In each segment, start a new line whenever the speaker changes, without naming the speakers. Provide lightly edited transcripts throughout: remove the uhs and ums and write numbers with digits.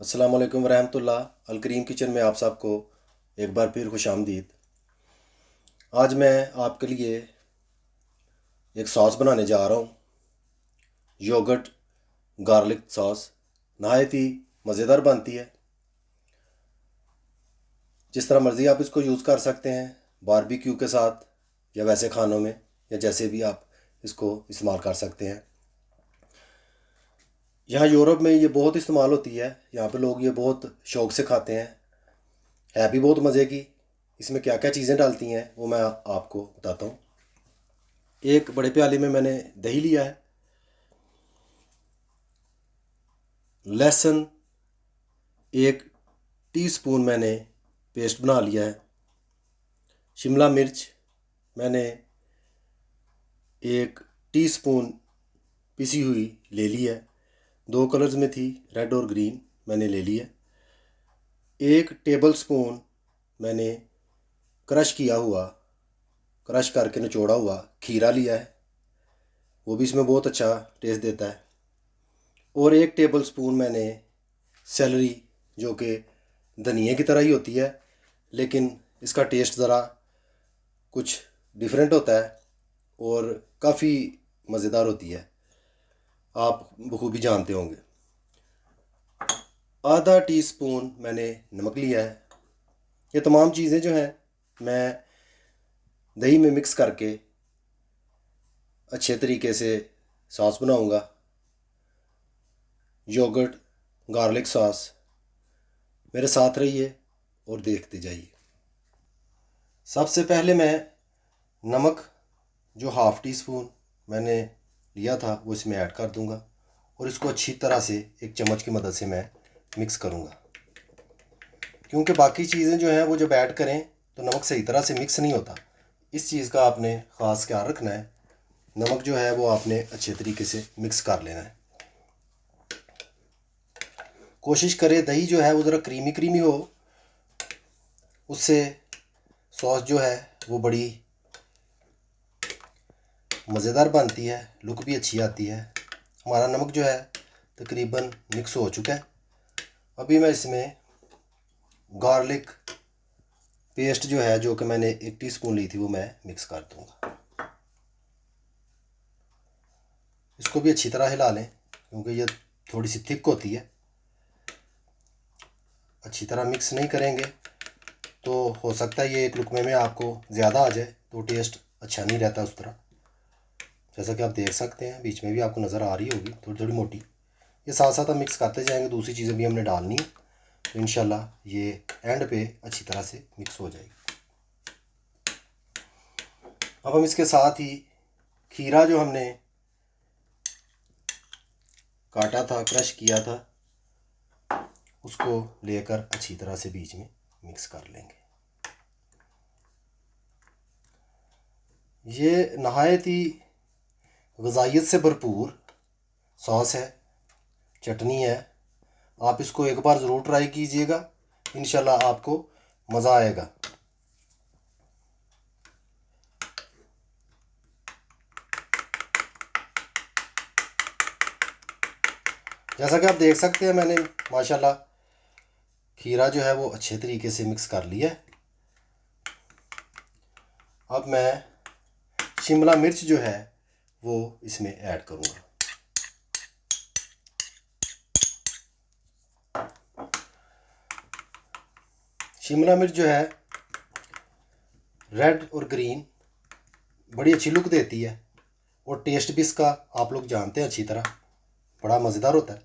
अस्सलाम वालेकुम रहमतुल्लाह। अल करीम किचन में आप सबको एक बार फिर खुश आमदीद। आज मैं आपके लिए एक सॉस बनाने जा रहा हूँ, योगर्ट गार्लिक सॉस। नहायत ही मज़ेदार बनती है। जिस तरह मर्ज़ी आप इसको यूज़ कर सकते हैं, बारबेक्यू के साथ या वैसे खानों में, या जैसे भी आप इसको इस्तेमाल कर सकते हैं। यहाँ यूरोप में ये बहुत इस्तेमाल होती है। यहाँ पे लोग ये बहुत शौक़ से खाते हैं। है भी बहुत मज़े की। इसमें क्या क्या चीज़ें डालती हैं वो मैं आपको बताता हूँ। एक बड़े प्याले में मैंने दही लिया है, लहसुन 1 टीस्पून मैंने पेस्ट बना लिया है, शिमला मिर्च मैंने 1 टीस्पून पिसी हुई ले ली है। 2 कलर्स में थी, रेड और ग्रीन, मैंने ले लिया। 1 टेबल स्पून मैंने क्रश करके निचोड़ा हुआ खीरा लिया है, वो भी इसमें बहुत अच्छा टेस्ट देता है। और 1 टेबल स्पून मैंने सेलरी, जो कि धनिए की तरह ही होती है, लेकिन इसका टेस्ट ज़रा कुछ डिफरेंट होता है और काफ़ी मज़ेदार होती है, आप बखूबी जानते होंगे। आधा टीस्पून मैंने नमक लिया है। ये तमाम चीज़ें जो हैं मैं दही में मिक्स करके अच्छे तरीके से सॉस बनाऊंगा, योगर्ट गार्लिक सॉस। मेरे साथ रहिए और देखते जाइए। सबसे पहले मैं नमक जो 1/2 टीस्पून मैंने लिया था वो इसमें ऐड कर दूंगा और इसको अच्छी तरह से एक चम्मच की मदद से मैं मिक्स करूंगा, क्योंकि बाकी चीज़ें जो हैं वो जब ऐड करें तो नमक सही तरह से मिक्स नहीं होता। इस चीज़ का आपने ख़ास ख्याल रखना है। नमक जो है वो आपने अच्छे तरीके से मिक्स कर लेना है। कोशिश करें दही जो है वो ज़रा क्रीमी क्रीमी हो, उससे सॉस जो है वो बड़ी मज़ेदार बनती है, लुक भी अच्छी आती है। हमारा नमक जो है तकरीबन मिक्स हो चुका है। अभी मैं इसमें गार्लिक पेस्ट जो है, जो कि मैंने 1 टीस्पून ली थी, वो मैं मिक्स कर दूंगा। इसको भी अच्छी तरह हिला लें, क्योंकि ये थोड़ी सी थिक होती है। अच्छी तरह मिक्स नहीं करेंगे तो हो सकता है ये एक लुकमे में आपको ज़्यादा आ जाए, तो टेस्ट अच्छा नहीं रहता उस तरह। जैसा कि आप देख सकते हैं, बीच में भी आपको नज़र आ रही होगी थोड़ी थोड़ी मोटी। ये साथ साथ हम मिक्स करते जाएंगे, दूसरी चीज़ें भी हमने डालनी है, तो इंशाल्लाह ये एंड पे अच्छी तरह से मिक्स हो जाएगी। अब हम इसके साथ ही खीरा जो हमने काटा था, क्रश किया था, उसको लेकर अच्छी तरह से बीच में मिक्स कर लेंगे। ये नहायत ही ग़िज़ाइयत से भरपूर सॉस है, चटनी है। आप इसको एक बार ज़रूर ट्राई कीजिएगा, इंशाल्लाह आपको मज़ा आएगा। जैसा कि आप देख सकते हैं, मैंने माशाल्लाह खीरा जो है वो अच्छे तरीके से मिक्स कर लिया है। अब मैं शिमला मिर्च जो है वो इसमें ऐड करूँगा। शिमला मिर्च जो है रेड और ग्रीन बड़ी अच्छी लुक देती है, और टेस्ट भी इसका आप लोग जानते हैं अच्छी तरह, बड़ा मज़ेदार होता है,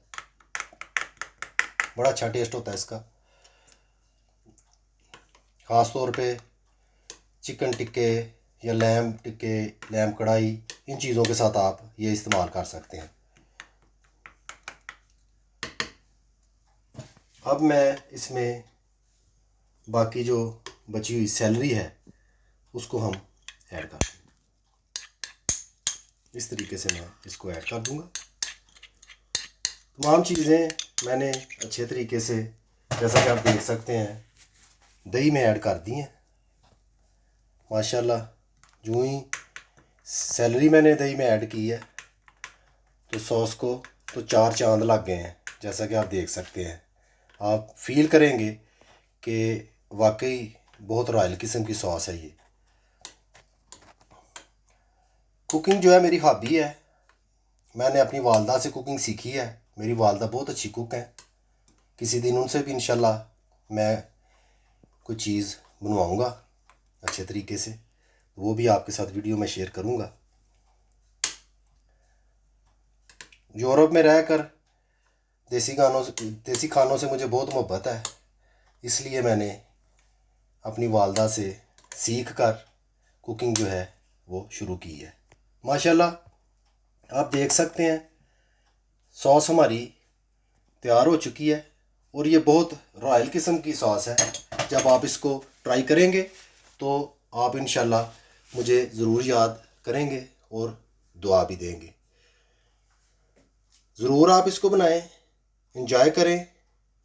बड़ा अच्छा टेस्ट होता है इसका। ख़ास तौर पे चिकन टिक्के या लैम टिक्के, लैम कढ़ाई, इन चीज़ों के साथ आप ये इस्तेमाल कर सकते हैं। अब मैं इसमें बाकी जो बची हुई सेलरी है उसको हम ऐड कर देंगे। इस तरीके से मैं इसको ऐड कर दूंगा। तमाम चीज़ें मैंने अच्छे तरीके से, जैसा कि आप देख सकते हैं, दही में ऐड कर दी हैं। माशाल्लाह जो ही सेलरी मैंने दही में ऐड की है तो सॉस को तो 4 चांद लग गए हैं, जैसा कि आप देख सकते हैं। आप फील करेंगे कि वाकई बहुत रॉयल किस्म की सॉस है ये। कुकिंग जो है मेरी हॉबी है। मैंने अपनी वालदा से कुकिंग सीखी है। मेरी वालदा बहुत अच्छी कुक हैं। किसी दिन उनसे भी इंशाल्लाह मैं कोई चीज़ बनवाऊँगा अच्छे तरीके से, वो भी आपके साथ वीडियो में शेयर करूँगा। यूरोप में रहकर देसी खानों से मुझे बहुत मोहब्बत है, इसलिए मैंने अपनी वालदा से सीख कर कुकिंग जो है वो शुरू की है। माशाल्लाह आप देख सकते हैं सॉस हमारी तैयार हो चुकी है और ये बहुत रॉयल किस्म की सॉस है। जब आप इसको ट्राई करेंगे तो आप इंशाल्लाह मुझे ज़रूर याद करेंगे और दुआ भी देंगे। ज़रूर आप इसको बनाएं, एंजॉय करें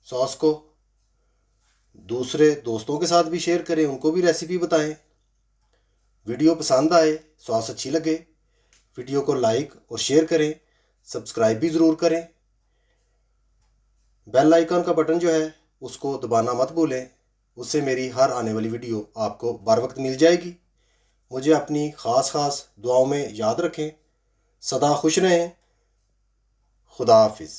सॉस को, दूसरे दोस्तों के साथ भी शेयर करें, उनको भी रेसिपी बताएं। वीडियो पसंद आए, सॉस अच्छी लगे, वीडियो को लाइक और शेयर करें, सब्सक्राइब भी ज़रूर करें। बेल आइकन का बटन जो है उसको दबाना मत भूलें, उससे मेरी हर आने वाली वीडियो आपको बर वक्त मिल जाएगी। मुझे अपनी ख़ास दुआओं में याद रखें। सदा खुश रहें। खुदा हाफिज़।